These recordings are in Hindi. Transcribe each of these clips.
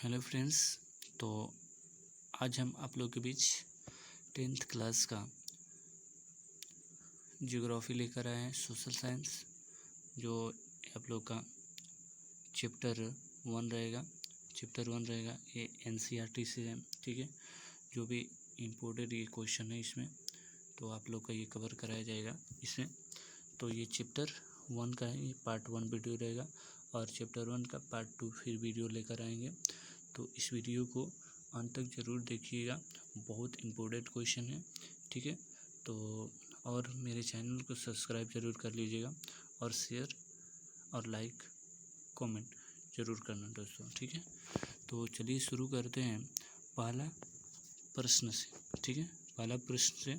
Hello friends. तो आज हम आप लोग के बीच 10th क्लास का ज्योग्राफी लेकर आए हैं, सोशल साइंस, जो आप लोग का चैप्टर 1 रहेगा। ये NCERT से है, ठीक है। जो भी इम्पोर्टेड ये क्वेश्चन है इसमें, तो आप लोग का ये कवर कराया जाएगा इसमें। तो ये चैप्टर 1 का है, ये पार्ट 1 वीडियो रहेगा और चैप्टर 1 का पार्ट 2 फिर वीडियो लेकर आएंगे। तो इस वीडियो को अंत तक ज़रूर देखिएगा, बहुत इम्पोर्टेंट क्वेश्चन है, ठीक है। तो और मेरे चैनल को सब्सक्राइब ज़रूर कर लीजिएगा और शेयर और लाइक कमेंट ज़रूर करना दोस्तों, ठीक है। तो चलिए शुरू करते हैं पहला प्रश्न से, ठीक है। पहला प्रश्न से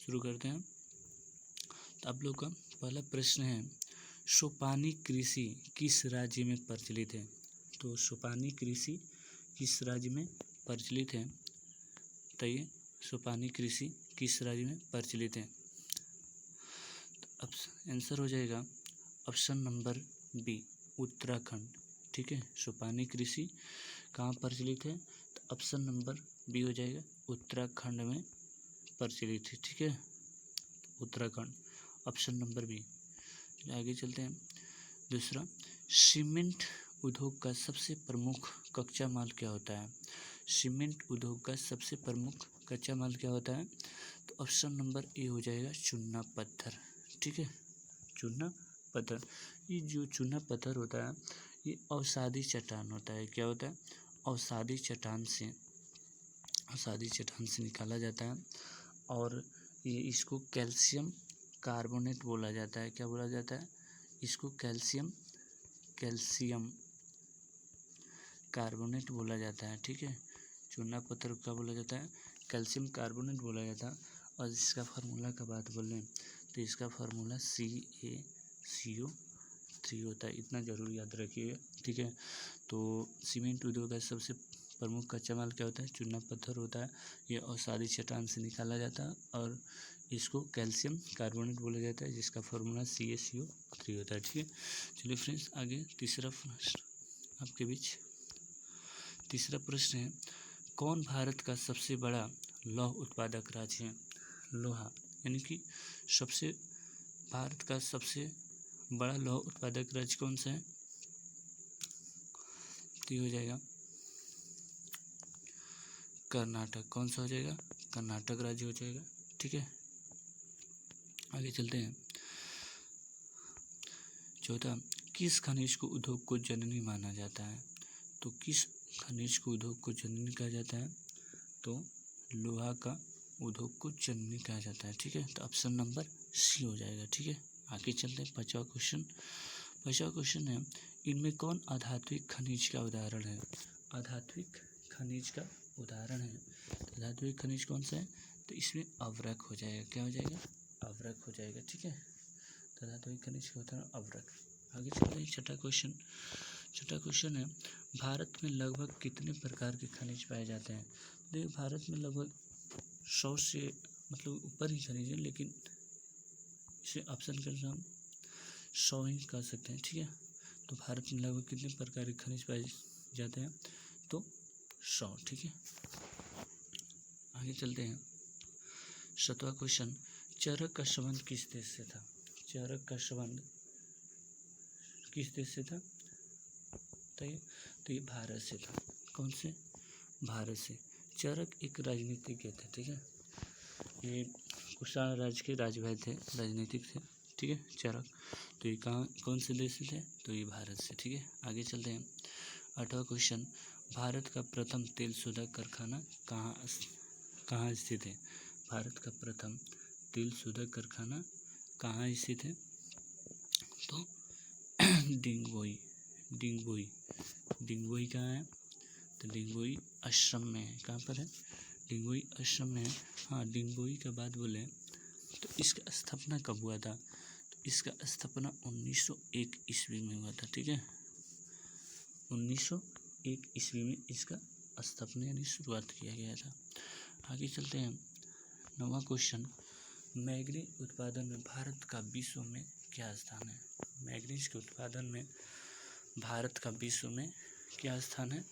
शुरू करते हैं। तो आप लोग का पहला प्रश्न है, सोपानी कृषि किस राज्य में प्रचलित है? तो सोपानी कृषि किस राज्य में प्रचलित है? बताइए, सोपानी कृषि किस राज्य में प्रचलित है? तो आंसर हो जाएगा ऑप्शन नंबर बी, उत्तराखंड, ठीक है। सोपानी कृषि कहाँ प्रचलित है? तो ऑप्शन नंबर बी हो जाएगा, उत्तराखंड में प्रचलित है, ठीक है। Uttarakhand, option number B. आगे चलते हैं। दूसरा, सीमेंट उद्योग का सबसे प्रमुख कच्चा माल क्या होता है? सीमेंट उद्योग का सबसे प्रमुख कच्चा माल क्या होता है? तो ऑप्शन नंबर ए हो जाएगा, चूना पत्थर, ठीक है। चूना पत्थर, ये जो चूना पत्थर होता है ये अवसादी चट्टान होता है। क्या होता है? अवसादी चट्टान से निकाला जाता है और ये इसको कैल्शियम कार्बोनेट बोला जाता है। क्या बोला जाता है? इसको कैल्शियम कार्बोनेट बोला जाता है, ठीक है। चूना पत्थर का बोला जाता है, कैल्शियम कार्बोनेट बोला जाता है। और इसका फार्मूला का बात बोल रहे हैं तो इसका फार्मूला CaCO3 होता है, इतना ज़रूर याद रखिएगा, ठीक है। तो सीमेंट उद्योग का सबसे प्रमुख कच्चा माल क्या होता है? चूना पत्थर होता है। ये अवसादी चट्टान से निकाला जाता है और इसको कैल्शियम कार्बोनेट बोला जाता है, जिसका फार्मूला CaCO3 होता है, ठीक है। चलिए फ्रेंड्स, आगे तीसरा प्रश्न आपके बीच। तीसरा प्रश्न है, कौन भारत का सबसे बड़ा लौह उत्पादक राज्य है? लोहा यानी कि भारत का सबसे बड़ा लौह उत्पादक राज्य कौन सा है? तो ये हो जाएगा कर्नाटक। कौन सा हो जाएगा? कर्नाटक राज्य हो जाएगा, ठीक है। आगे चलते हैं। चौथा, किस खनिज को उद्योग को जननी माना जाता है? तो किस खनिज को उद्योग को जननी कहा जाता है? तो लोहा का उद्योग को जननी कहा जाता है, ठीक है। तो ऑप्शन नंबर सी हो जाएगा, ठीक है। आगे चलते हैं। पांचवा क्वेश्चन है, इनमें कौन आधात्विक खनिज का उदाहरण है? आधात्विक खनिज का उदाहरण है, तो आधात्विक खनिज कौन सा है? तो इसमें अवरक हो जाएगा। क्या हो जाएगा? अवरक हो जाएगा, ठीक है। तो आधात्विक खनिज का उदाहरण अवरक। आगे चलते हैं। छठा क्वेश्चन है, भारत में लगभग कितने प्रकार के खनिज पाए जाते हैं? देखिए, भारत में लगभग 100 से ऊपर ही खनिज है, लेकिन इसे ऑप्शन के अनुसार 100 ही कह सकते हैं, ठीक है। तो भारत में लगभग कितने प्रकार के खनिज पाए जाते हैं? तो 100, ठीक है। आगे चलते हैं। 7वां क्वेश्चन, चरक का संबंध किस देश से था? चरक का संबंध किस देश से था? तो ये भारत से था। कौन से? भारत से। चरक एक राजनीतिज्ञ थे, ठीक है। ये कुषाण राज्य के राजभाई थे, राजनीतिक थे, ठीक है, चरक। तो ये कौन से देश से थे? तो ये भारत से, ठीक है। आगे चलते हैं। 8वां क्वेश्चन, भारत का प्रथम तेल शोधक कारखाना कहाँ स्थित है? भारत का प्रथम तेल शोधक कारखाना कहाँ स्थित है? तो डिंगबोई कहाँ है? तो डिंगबोई असम में है। कहाँ पर है? डिंगबोई असम में है। हाँ, डिंगबोई का बात बोले तो इसका स्थापना कब हुआ था? तो इसका स्थापना 1901 ईस्वी में हुआ था, ठीक है। 1901 ईस्वी में इसका स्थापना यानी शुरुआत किया गया था। आगे चलते हैं। 9वां क्वेश्चन, मैग्नीज उत्पादन में भारत का विश्व में क्या स्थान है? मैग्नीज के उत्पादन में भारत का विश्व में क्या स्थान है?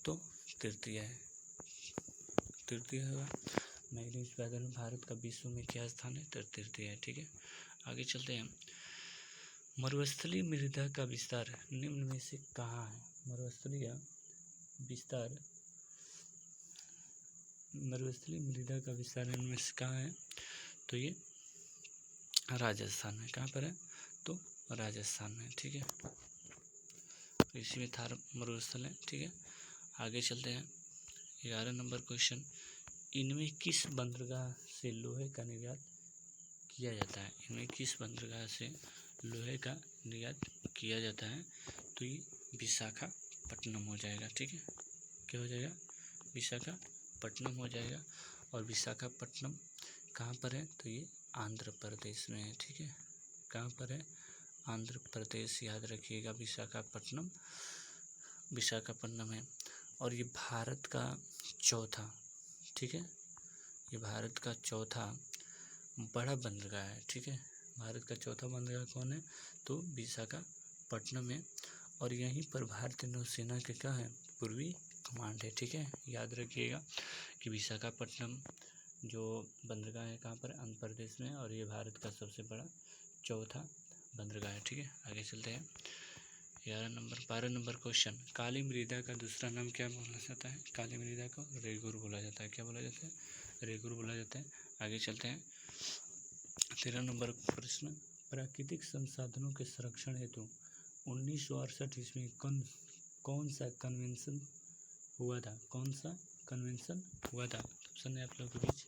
तो तृतीय है, तृतीय होगा। मैग्नीज उत्पादन में भारत का विश्व में क्या स्थान है? तो तृतीय है। ठीक है, आगे चलते हैं। मरुस्थलीय मृदा का विस्तार निम्न में से कहाँ है? मरुस्थलीय विस्तार, मरुस्थलीय मृदा का विस्तार निम्न में से कहाँ है? तो ये राजस्थान में। कहाँ पर है? तो राजस्थान में। ठीक है, इसी में थार मरुस्थल है। ठीक है, आगे चलते हैं। 11 नंबर क्वेश्चन, इनमें किस बंदरगाह से लोहे का निर्यात किया जाता है? इनमें किस बंदरगाह से लोहे का निर्यात किया जाता है? तो ये विशाखापट्टनम हो जाएगा। ठीक है, क्या हो जाएगा? विशाखापट्टनम हो जाएगा। और विशाखापट्टनम कहाँ पर है? तो ये आंध्र प्रदेश में है। ठीक है, कहाँ पर है? आंध्र प्रदेश, याद रखिएगा विशाखापट्टनम, विशाखापट्टनम है। और ये भारत का चौथा, ठीक है, ये भारत का चौथा बड़ा बंदरगाह है। ठीक है, भारत का चौथा बंदरगाह कौन है? तो विशाखापट्टनम है। और यहीं पर भारतीय नौसेना के क्या है? पूर्वी कमांड है। ठीक है, याद रखिएगा कि विशाखापट्टनम जो बंदरगाह है कहाँ पर? आंध्र प्रदेश में, और ये भारत का सबसे बड़ा चौथा बंदरगाह है। ठीक है, आगे चलते हैं। 12 नंबर क्वेश्चन, काली मृदा का दूसरा नाम क्या बोला जाता है? काली मृदा को रेगुर बोला जाता है। क्या बोला जाता है? रेगुर बोला जाता है। आगे चलते हैं। 13 नंबर प्रश्न, प्राकृतिक संसाधनों के संरक्षण हेतु 1968 ईस्वी कौन सा कन्वेंशन हुआ था? कौन सा कन्वेंशन हुआ था? ऑप्शन है आप लोगों के बीच,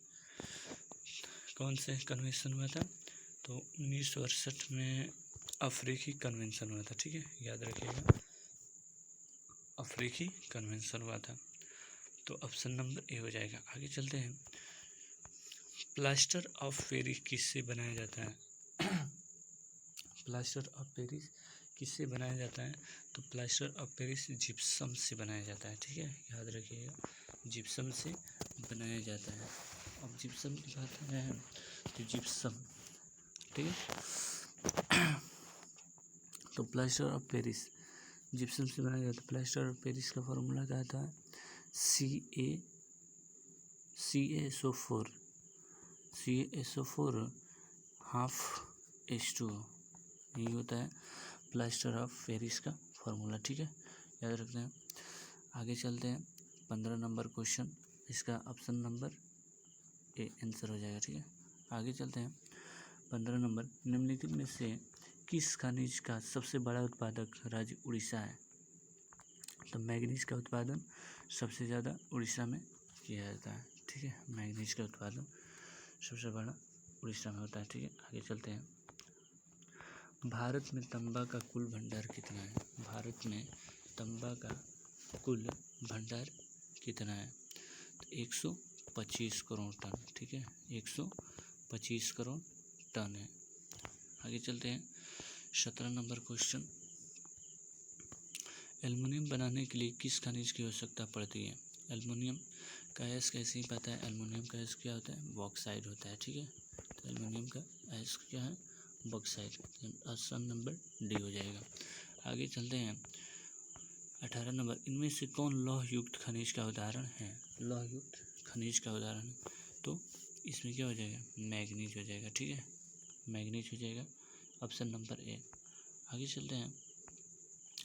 कौन से कन्वेंशन हुआ था? तो 1968 में अफ्रीकी कन्वेंशन हुआ था। ठीक है, याद रखिएगा, अफ्रीकी कन्वेंशन हुआ था। तो ऑप्शन नंबर ए हो जाएगा। आगे चलते हैं। प्लास्टर ऑफ पेरिस किससे बनाया जाता है? प्लास्टर ऑफ पेरिस किससे बनाया जाता है? तो प्लास्टर ऑफ पेरिस जिप्सम से बनाया जाता है। ठीक है, याद रखिएगा, जिप्सम से बनाया जाता है। अब जिप्सम की बात है तो जिप्सम, ठीक है, तो प्लास्टर ऑफ पेरिस जिप्सम से बनाया जाता है। प्लास्टर ऑफ पेरिस का फॉर्मूला क्या था? CaSO4 ½ H2O, यही होता है प्लास्टर ऑफ पेरिस का फॉर्मूला। ठीक है, याद रखते हैं। आगे चलते हैं। 15 नंबर क्वेश्चन, इसका ऑप्शन नंबर ए आंसर हो जाएगा। ठीक है, आगे चलते हैं। 15 नंबर, निम्नलिखित में से किस खनिज का सबसे बड़ा उत्पादक राज्य उड़ीसा है? तो मैग्नीज का उत्पादन सबसे ज़्यादा उड़ीसा में किया जाता है। ठीक है, मैग्नीज का उत्पादन सबसे बड़ा उड़ीसा में होता है। ठीक है, आगे चलते हैं। भारत में तांबा का कुल भंडार कितना है? भारत में तांबा का कुल भंडार कितना है? तो 125 करोड़ टन। ठीक है, 125 करोड़ टन है। आगे चलते हैं। 17 नंबर क्वेश्चन, एल्युमिनियम बनाने के लिए किस खनिज की आवश्यकता पड़ती है? एल्युमिनियम का एस कैसे ही पता है? एल्युमिनियम का एस क्या होता है? बॉक्साइड होता है। ठीक है, तो एल्युमिनियम का एस क्या है? बॉक्साइड। ऑप्शन नंबर डी हो जाएगा। आगे चलते हैं। 18 नंबर, इनमें से कौन लौह युक्त खनिज का उदाहरण है? लौह युक्त खनिज का उदाहरण है तो इसमें क्या हो जाएगा? मैग्नीज हो जाएगा। ठीक है, मैग्नीज हो जाएगा, ऑप्शन नंबर ए। आगे चलते हैं।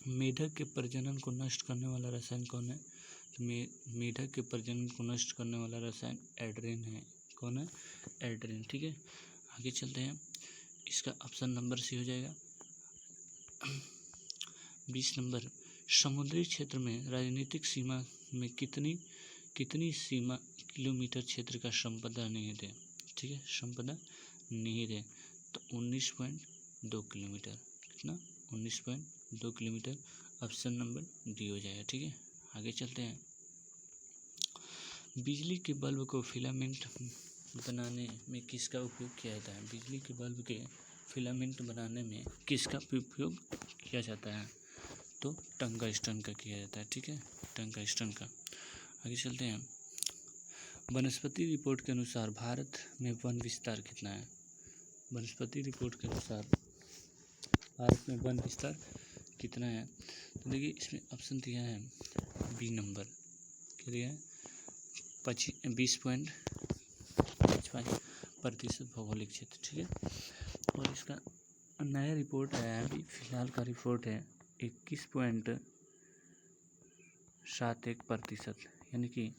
मेढक के प्रजनन को नष्ट करने वाला रसायन कौन है? तो मेढक के प्रजनन को नष्ट करने वाला रसायन एड्रीन है। कौन है? एड्रीन। ठीक है, आगे चलते हैं। इसका ऑप्शन नंबर सी हो जाएगा। 20 नंबर, समुद्री क्षेत्र में राजनीतिक सीमा में कितनी सीमा किलोमीटर क्षेत्र का संपदा निहित है? ठीक है, संपदा निहित है तो 19.2 किलोमीटर। कितना? 19.2 किलोमीटर, ऑप्शन नंबर डी हो जाएगा। ठीक है, आगे चलते हैं। बिजली के बल्ब को फिलामेंट बनाने में किसका उपयोग किया जाता है? बिजली के बल्ब के फिलामेंट बनाने में किसका उपयोग किया जाता है? तो टंगस्टन का किया जाता है। ठीक है, टंगस्टन का। आगे चलते हैं। वनस्पति रिपोर्ट के अनुसार भारत में वन विस्तार कितना है? वनस्पति रिपोर्ट के अनुसार भारत में वन विस्तार कितना है? तो देखिए इसमें ऑप्शन दिया है बी नंबर, क्या दिया है 20.55% भौगोलिक क्षेत्र, ठीक है। और इसका नया रिपोर्ट आया है, अभी फिलहाल का रिपोर्ट है 21.71%, यानी कि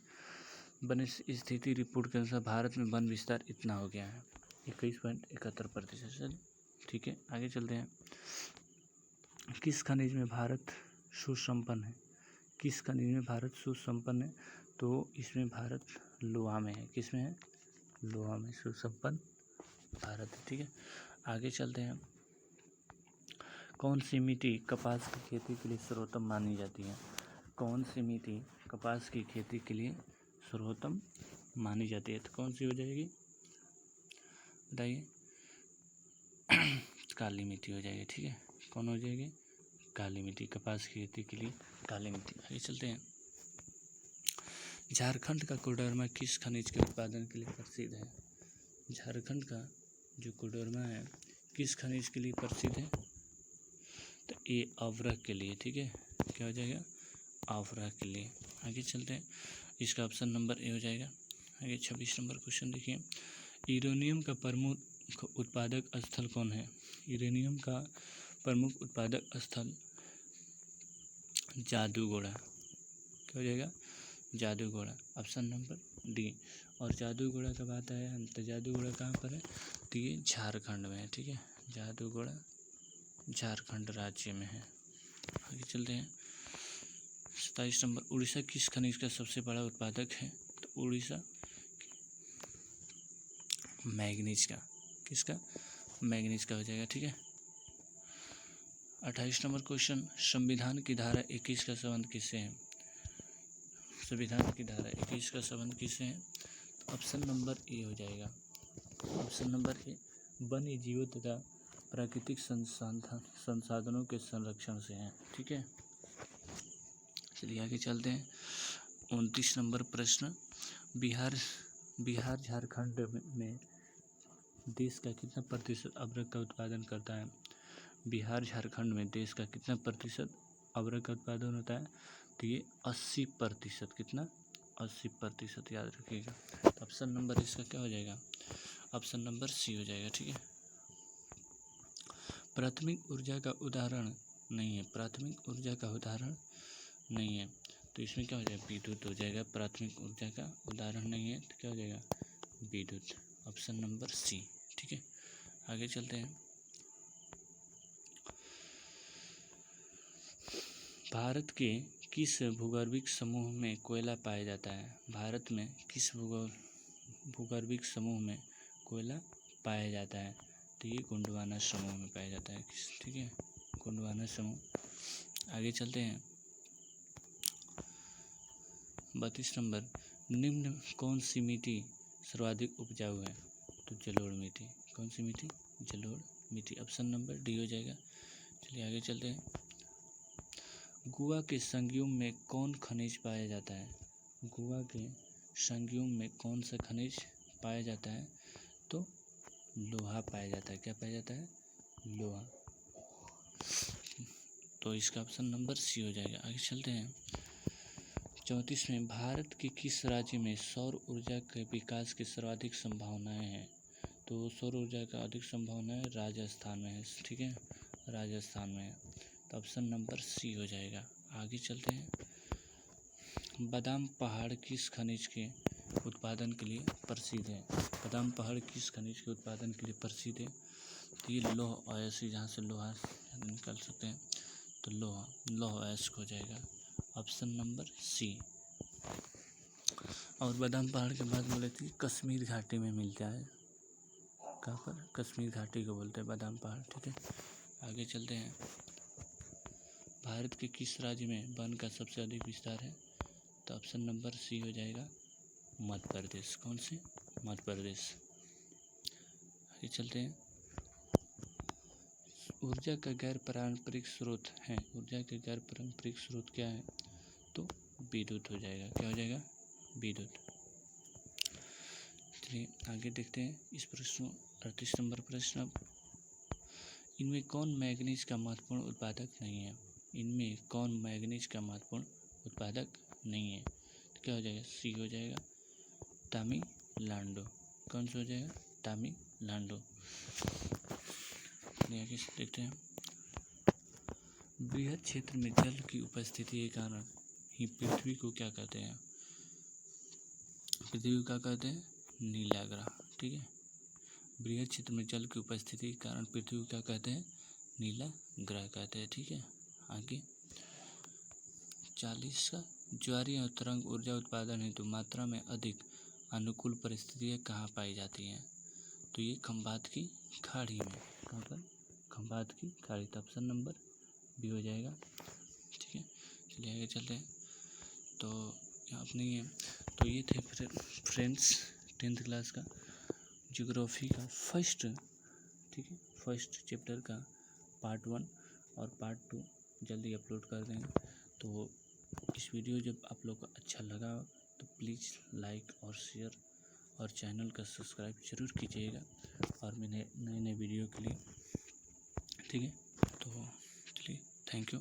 वन स्थिति रिपोर्ट के अनुसार भारत में वन विस्तार इतना हो गया है 21.71%। ठीक है, आगे चलते हैं। किस खनिज में भारत सुसंपन्न है? किस खनिज में भारत सुसंपन्न है? तो इसमें भारत लोहा में है। किस में है? लोहा में सुसंपन्न भारत है, ठीक है। आगे चलते हैं। कौन सी मिट्टी कपास की खेती के लिए सर्वोत्तम मानी जाती है? कौन सी मिट्टी कपास की खेती के लिए सर्वोत्तम मानी जाती है? तो कौन सी हो जाएगी, बताइए? काली मिट्टी हो जाएगी, ठीक है। कौन हो जाएगी? काली मिट्टी, कपास की खेती के लिए काली मिट्टी। आगे चलते हैं। झारखंड का कोडरमा किस खनिज के उत्पादन के लिए प्रसिद्ध है? झारखंड का जो कोडरमा है किस खनिज के लिए प्रसिद्ध है? तो ये अवरक के लिए, ठीक है। क्या हो जाएगा? अवरक के लिए। आगे चलते हैं। इसका ऑप्शन नंबर ए हो जाएगा। आगे 26 नंबर क्वेश्चन देखिए। यूरेनियम का प्रमुख उत्पादक स्थल कौन है? यूरेनियम का प्रमुख उत्पादक स्थल जादूगोड़ा। क्या हो जाएगा? Jaduguda, option number D. और जादूगोड़ा का बात है तो जादूगोड़ा कहाँ पर है? तो ये झारखंड में है, ठीक है। जादूगोड़ा झारखंड राज्य में है। आगे चलते हैं। 27 नंबर। उड़ीसा किस खनिज का सबसे बड़ा उत्पादक है? तो उड़ीसा मैग्नीज का। किसका? मैग्नीज का हो जाएगा, ठीक है। 28 नंबर क्वेश्चन। संविधान की धारा 21 का संबंध किससे है? संविधान की धारा 21 का संबंध किससे है? ऑप्शन नंबर ए हो जाएगा। ऑप्शन नंबर ए वन्य जीवों तथा प्राकृतिक संसाधनों के संरक्षण से है, ठीक है। चलिए आगे चलते हैं। 29 नंबर प्रश्न। बिहार झारखंड में देश का कितना प्रतिशत अदरक का उत्पादन करता है? बिहार झारखंड में देश का कितना प्रतिशत अदरक का उत्पादन होता है? तो ये 80%। कितना? 80%, याद रखिएगा। तो ऑप्शन नंबर इसका क्या हो जाएगा? ऑप्शन नंबर सी हो जाएगा, ठीक है। प्राथमिक ऊर्जा का उदाहरण नहीं है। प्राथमिक ऊर्जा का उदाहरण नहीं है, तो इसमें क्या हो जाएगा? विद्युत हो जाएगा। प्राथमिक ऊर्जा का उदाहरण नहीं है तो क्या हो जाएगा? विद्युत, ऑप्शन नंबर सी, ठीक है। आगे चलते हैं। भारत के किस भूगर्भिक समूह में कोयला पाया जाता है? भारत में किस भूगर्भिक समूह में कोयला पाया जाता है? तो ये गोंडवाना समूह में पाया जाता है, ठीक है। गोंडवाना समूह। आगे चलते हैं। 32 नंबर। निम्न कौन सी मिट्टी सर्वाधिक उपजाऊ है? तो जलोढ़ मिट्टी। कौन सी मिट्टी? जलोढ़ मिट्टी, ऑप्शन नंबर डी हो जाएगा। चलिए आगे चलते हैं। गुआ के संगयुम में कौन खनिज पाया जाता है? गुआ के संगयुम में कौन सा खनिज पाया जाता है? तो लोहा पाया जाता है। क्या पाया जाता है? लोहा। तो इसका ऑप्शन नंबर सी हो जाएगा। आगे चलते हैं। 34 में भारत के किस राज्य में सौर ऊर्जा के विकास की सर्वाधिक संभावनाएं हैं? तो सौर ऊर्जा का अधिक संभावनाएं राजस्थान में है, ठीक है। राजस्थान में है, तो ऑप्शन नंबर सी हो जाएगा। आगे चलते हैं। बादाम पहाड़ किस खनिज के उत्पादन के लिए प्रसिद्ध है? बादाम पहाड़ किस खनिज के उत्पादन के लिए प्रसिद्ध है? तो ये लौह अयस्क, जहाँ से लोहा निकाल सकते हैं, तो लौह अयस्क हो जाएगा, ऑप्शन नंबर सी। और बादाम पहाड़ के बाद बोले थे कश्मीर घाटी में मिलता है। कहाँ पर? कश्मीर घाटी को बोलते हैं बादाम पहाड़, ठीक है। आगे चलते हैं। भारत के किस राज्य में वन का सबसे अधिक विस्तार है? तो ऑप्शन नंबर सी हो जाएगा, मध्य प्रदेश। कौन से? मध्य प्रदेश। आगे चलते हैं। ऊर्जा का गैर पारंपरिक स्रोत है। ऊर्जा के गैर पारंपरिक स्रोत क्या है? तो विद्युत हो जाएगा। क्या हो जाएगा? विद्युत। चलिए आगे देखते हैं इस प्रश्न 38 नंबर प्रश्न। इनमें कौन मैग्नीज का महत्वपूर्ण उत्पादक नहीं है? इनमें कौन मैग्नीज का महत्वपूर्ण उत्पादक नहीं है? तो क्या हो जाएगा? सी हो जाएगा, तमिलनाडु। कौन सा हो जाएगा? तमिलनाडु। आगे देखते हैं। बृहद क्षेत्र में जल की उपस्थिति के कारण ही पृथ्वी को क्या कहते हैं? पृथ्वी को क्या कहते हैं? नीला ग्रह। ठीक है, बृहद क्षेत्र में जल की उपस्थिति के कारण पृथ्वी को क्या कहते हैं? नीला ग्रह कहते हैं। ठीक है, आगे 40 का ज्वारीय और तरंग ऊर्जा उत्पादन हेतु मात्रा में अधिक अनुकूल परिस्थितियाँ कहाँ पाई जाती हैं? तो ये खंबात की खाड़ी में। कहाँ पर? खंबात की खाड़ी। तो ऑप्शन नंबर बी हो जाएगा। ठीक है, चलिए आगे चलते हैं। तो यहाँ अपने ये तो ये थे फ्रेंड्स 10th क्लास का ज्योग्राफी का फर्स्ट, ठीक है, फर्स्ट चैप्टर का पार्ट 1 और पार्ट 2 जल्दी अपलोड कर देंगे। तो इस वीडियो जब आप लोग को अच्छा लगा तो प्लीज़ लाइक और शेयर और चैनल का सब्सक्राइब जरूर कीजिएगा और मेरे नए नए वीडियो के लिए। ठीक है, तो चलिए, थैंक यू।